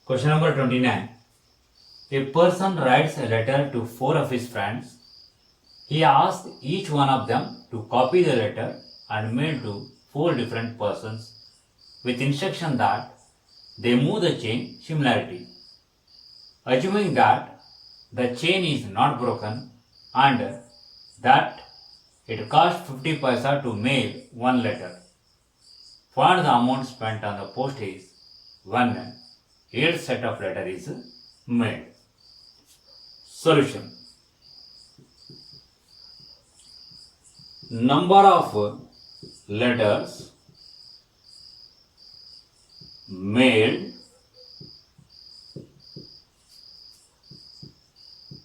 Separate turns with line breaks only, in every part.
Question number 29. A person writes a letter to 4 of his friends. He asks each one of them to copy the letter and mail to 4 different persons with instruction that they move the chain similarity. Assuming that the chain is not broken and that it costs 50 paisa to mail one letter. Find the amount spent on the postage when each set of letter is made. Solution. Number of letters mailed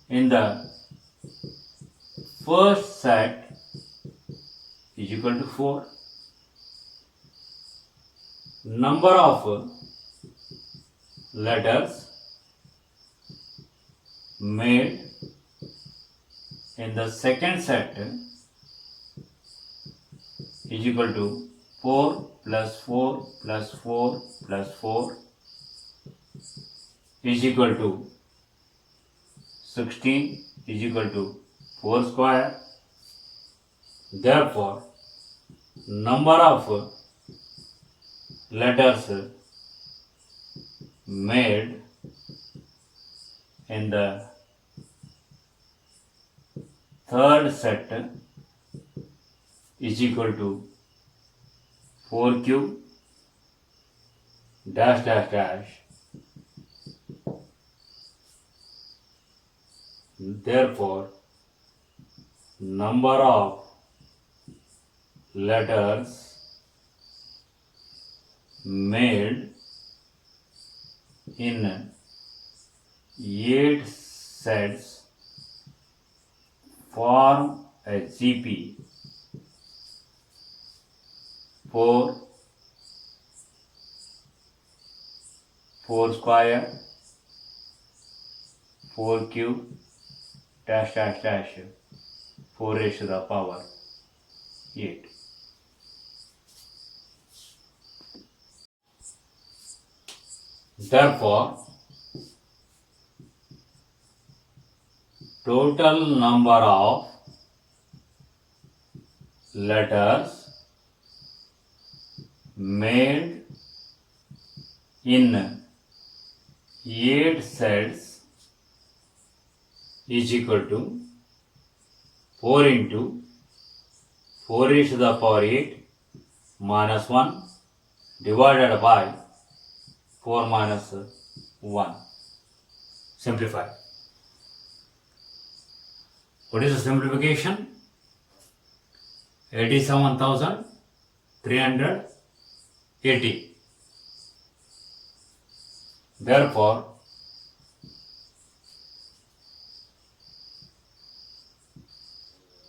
in the first set is equal to 4. Number of letters made in the second set is equal to 4 plus 4 plus 4 plus 4 is equal to 16 is equal to 4 square. Therefore, number of letters made in the third set is equal to 4 cube dash dash dash. Therefore, number of letters made in 8 sets form a GP 4 square 4 cube dash dash dash 4 raised to the power 8. Therefore, total number of letters made in 8 sets is equal to 4 into 4 raised to the power 8 minus 1 divided by 4 minus 1. Simplify. What is the simplification? 87,380. Therefore,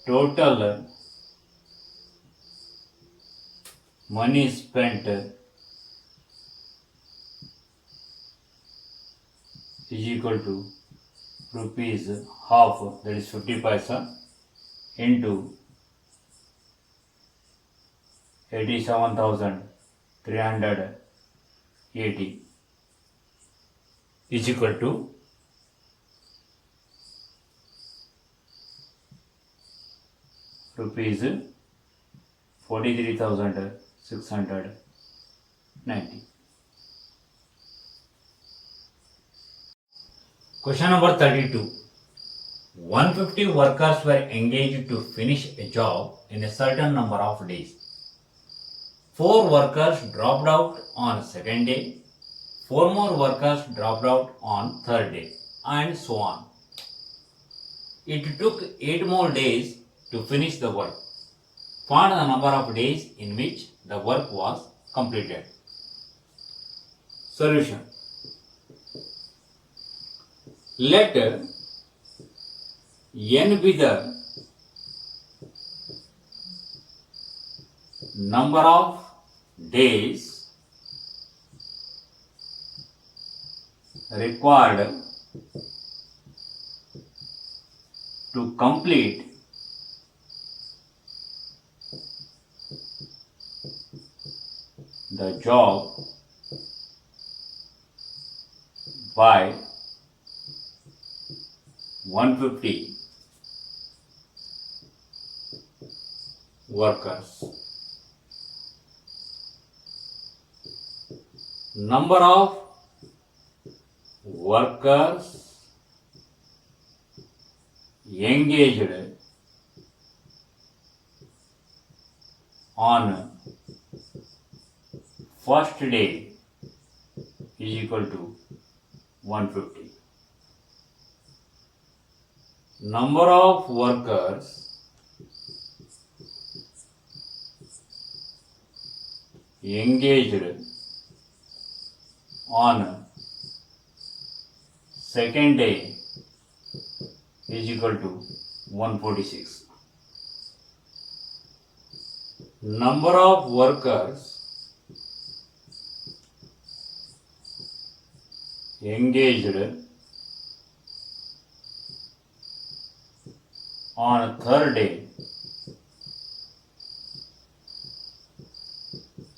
total money spent is equal to rupees half, that is 50 paisa, into 87,380 is equal to rupees 43,690. Question number 32. 150 workers were engaged to finish a job in a certain number of days. 4 workers dropped out on second day, 4 more workers dropped out on third day, and so on. It took 8 more days to finish the work. Find the number of days in which the work was completed. Solution. Let n be the number of days required to complete the job by 150 workers. Number of workers engaged on first day is equal to 150. Number of workers engaged on second day is equal to 146. Number of workers engaged on third day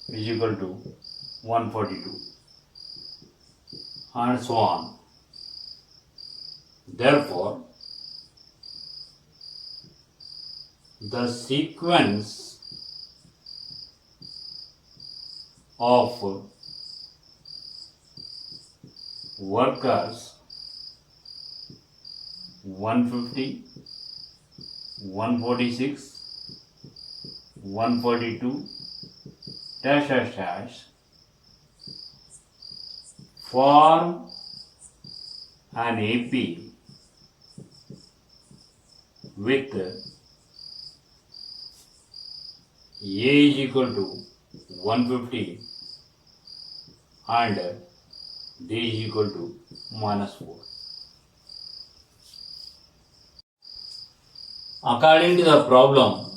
is equal to 142, and so on. Therefore, the sequence of workers 150, 146, 142 dash dash dash form an AP with A is equal to 150 and D is equal to -4. According to the problem,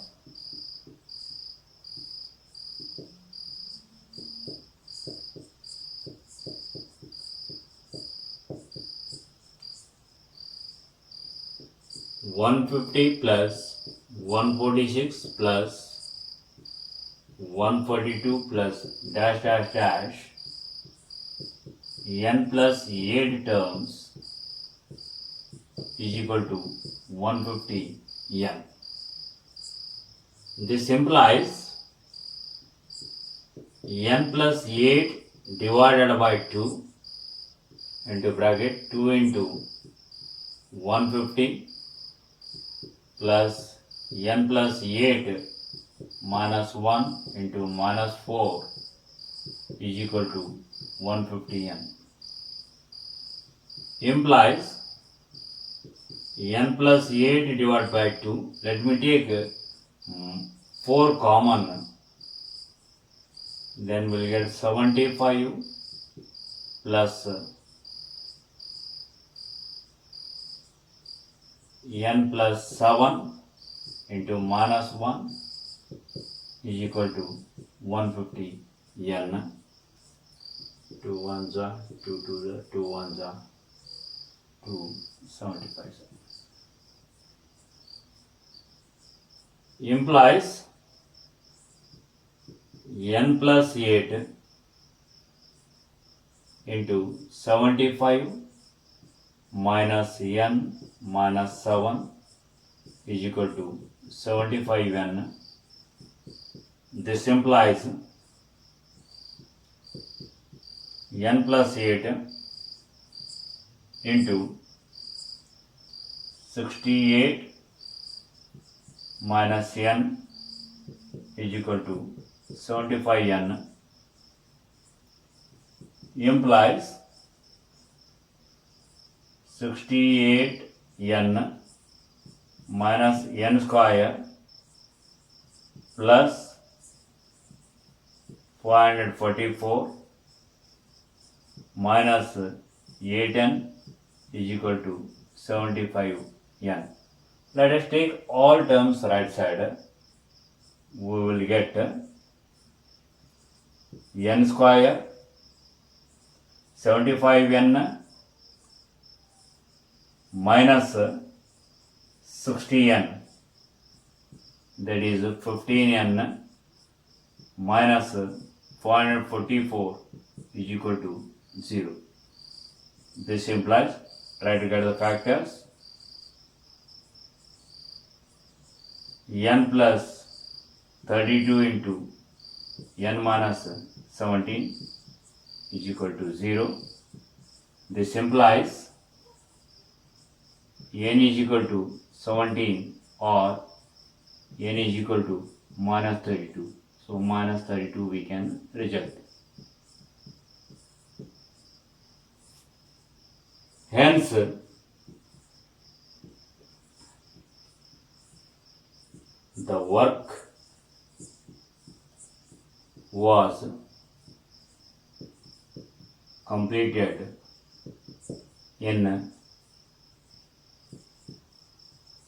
(150 plus 146 plus 142 plus dash dash dash n plus 8 terms is equal to 150 n. This implies n plus 8 divided by 2 into bracket 2 into 150 plus n plus 8 minus 1 into minus 4 is equal to 150n. Implies n plus 8 divided by 2. Let me take 4 common. Then we'll get 75 plus n plus 7 into minus 1 is equal to 150 n. 2 1s are 2 2s are 2 1s are 275. Implies n plus 8 into 75 minus n minus 7 is equal to 75n. This implies n plus 8 into 68 minus n is equal to 75n. Implies 68n minus n square plus 444 minus 8n is equal to 75n. Let us take all terms right side. We will get n square 75n minus 60n, that is 15n minus 444 is equal to 0. This implies, try to get the factors. N plus 32 into n minus 17 is equal to 0. This implies n is equal to 17 or n is equal to minus 32. So minus 32 we can reject. Hence, the work was completed in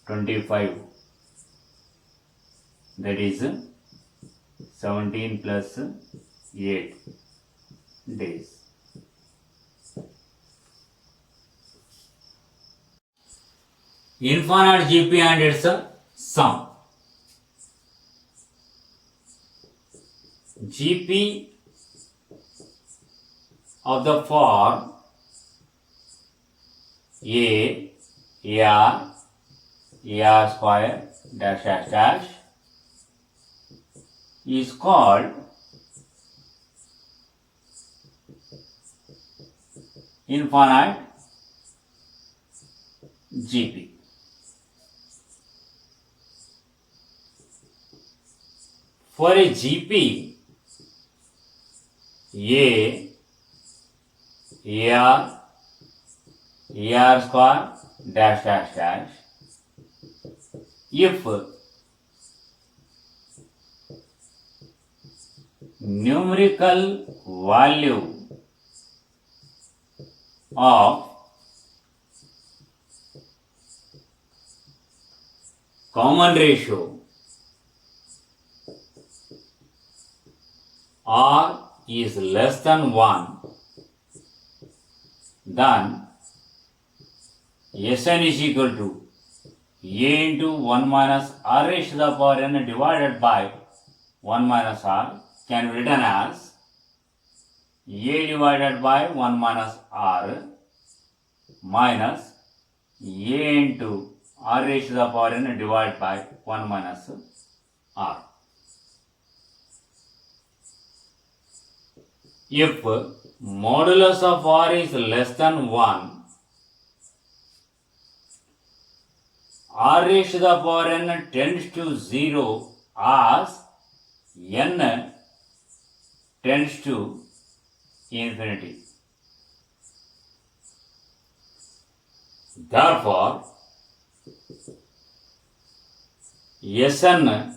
25, that is 17 plus 8 days. Infinite GP and its sum. GP of the form A, AR square dash dash dash is called infinite GP. For a GP A, AR square dash dash dash, if numerical value of common ratio R is less than 1, then Sn is equal to A into 1 minus R raised to the power n divided by 1 minus R can be written as A divided by 1 minus R minus A into R raised to the power n divided by 1 minus R. If modulus of R is less than 1, R raised to the power n tends to 0 as n tends to infinity. Therefore, Sn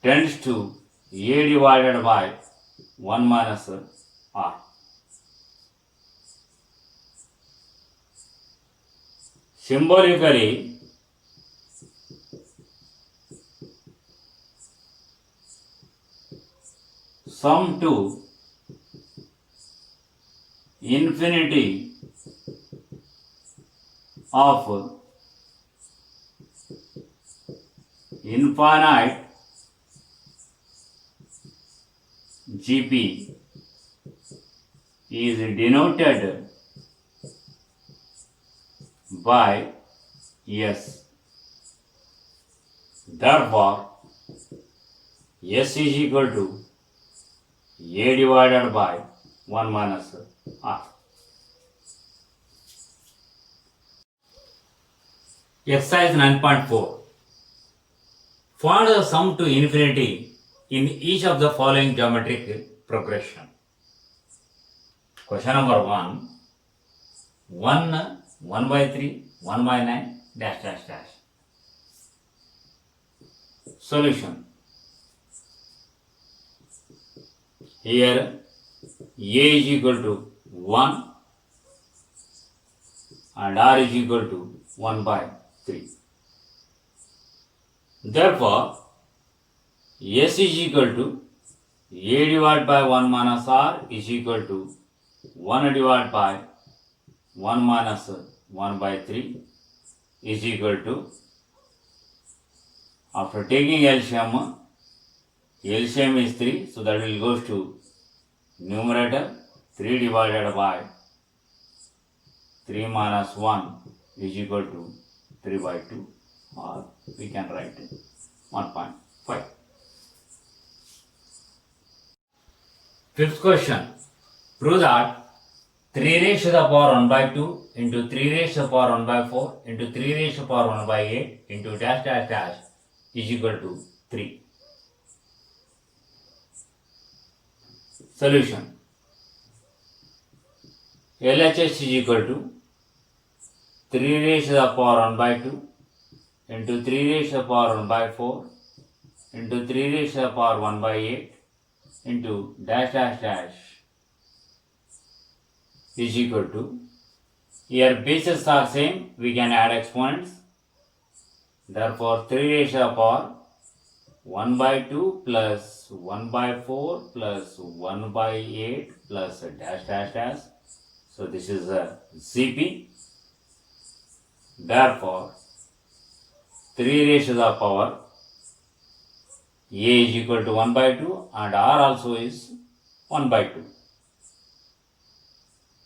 tends to A divided by 1 minus R. Symbolically, sum to infinity of infinite GP is denoted by S. Therefore, S is equal to A divided by 1 minus R. Exercise 9.4. Find the sum to infinity in each of the following geometric progression. Question number 1. 1, 1 by 3, 1 by 9, dash dash dash. Solution. Here A is equal to 1 and R is equal to 1 by 3. Therefore, S is equal to A divided by 1 minus R is equal to 1 divided by 1 minus 1 by 3 is equal to, after taking LCM is 3, so that will goes to numerator 3 divided by 3 minus 1 is equal to 3 by 2, or we can write 1.5. Fifth question. Prove that 3 raised to the power 1 by 2 into 3 raised to the power 1 by 4 into 3 raised to the power 1 by 8 into dash dash dash is equal to 3. Solution. LHS is equal to 3 raised to the power 1 by 2 into 3 raised to the power 1 by 4 into 3 raised to the power 1 by 8 into dash dash dash is equal to, here bases are same, we can add exponents, therefore 3 raised to the power 1 by 2 plus 1 by 4 plus 1 by 8 plus a dash dash dash, so this is a CP, therefore 3 raised to the power A is equal to 1 by 2 and R also is 1 by 2.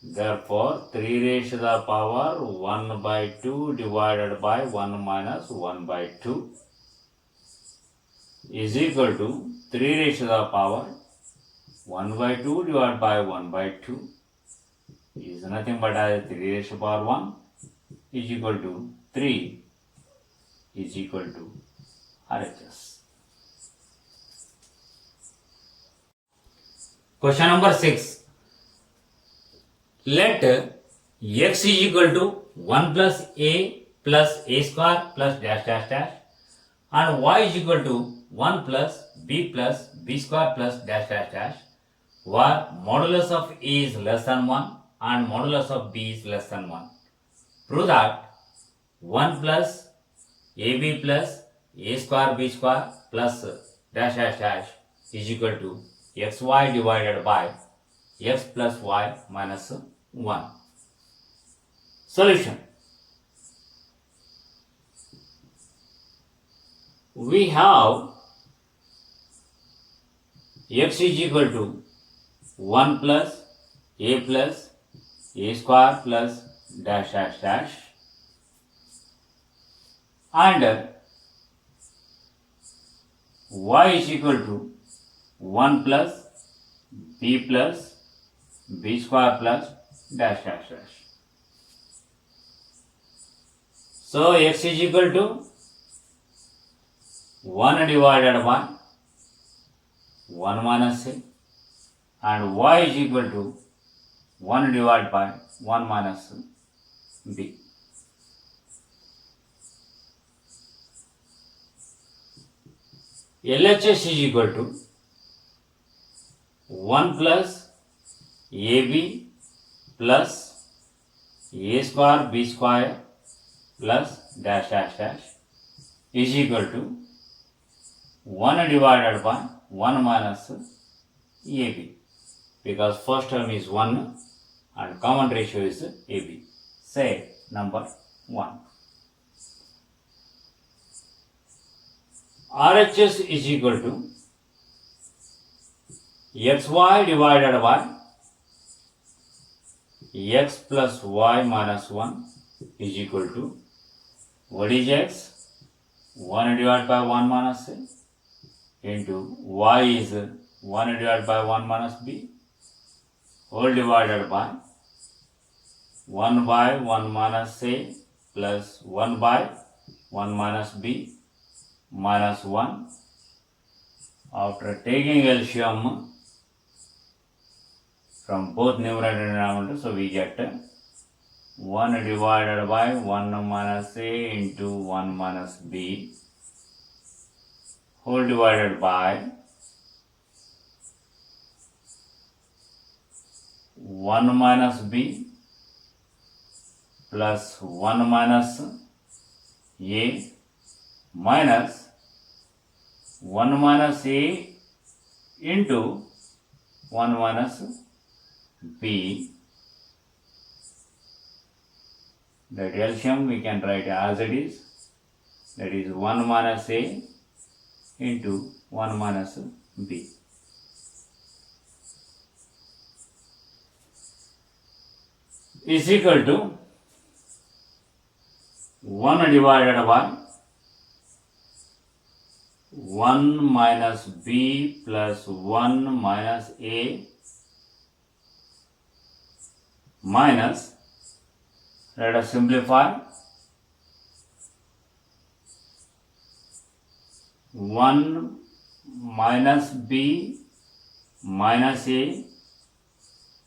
Therefore, 3 raised to the power 1 by 2 divided by 1 minus 1 by 2 is equal to 3 raised to the power 1 by 2 divided by 1 by 2 is nothing but as 3 raised to the power 1 is equal to 3 is equal to RHS. Question number 6. Let x is equal to 1 plus a square plus dash dash dash and y is equal to 1 plus b square plus dash dash dash, where modulus of a is less than 1 and modulus of b is less than 1. Prove that 1 plus ab plus a square b square plus dash dash dash is equal to xy divided by x plus y minus 1. Solution. We have x is equal to 1 plus a square plus dash dash dash and y is equal to 1 plus b square plus dash dash dash. So x is equal to 1 divided by 1 minus a and y is equal to 1 divided by 1 minus b. LHS is equal to 1 plus ab plus a square b square plus dash dash dash is equal to 1 divided by 1 minus ab, because first term is 1 and common ratio is ab. Say number 1. RHS is equal to xy divided by x plus y minus 1 is equal to, what is x? 1 divided by 1 minus a into y is 1 divided by 1 minus b whole divided by 1 by 1 minus a plus 1 by 1 minus b minus 1. After taking LCM from both numerator and denominator, so we get 1 divided by 1 minus a into 1 minus b whole divided by 1 minus b plus 1 minus a minus 1 minus a into 1 minus b. That LCM we can write as it is, that is 1 minus a into 1 minus b. Is equal to 1 divided by 1 minus b plus 1 minus a minus, let us simplify, 1 minus b minus a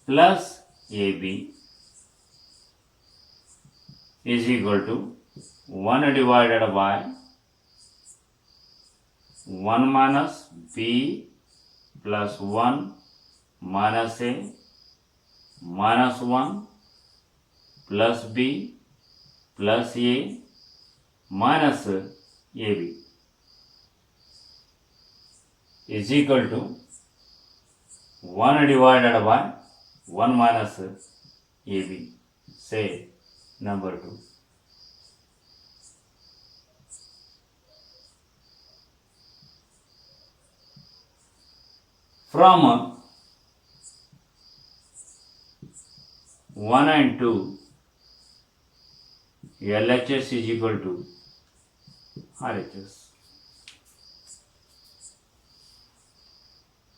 plus ab is equal to 1 divided by 1 minus b plus 1 minus a minus 1 plus b plus a minus ab is equal to 1 divided by 1 minus ab. Say number 2. From 1 and 2, LHS is equal to RHS.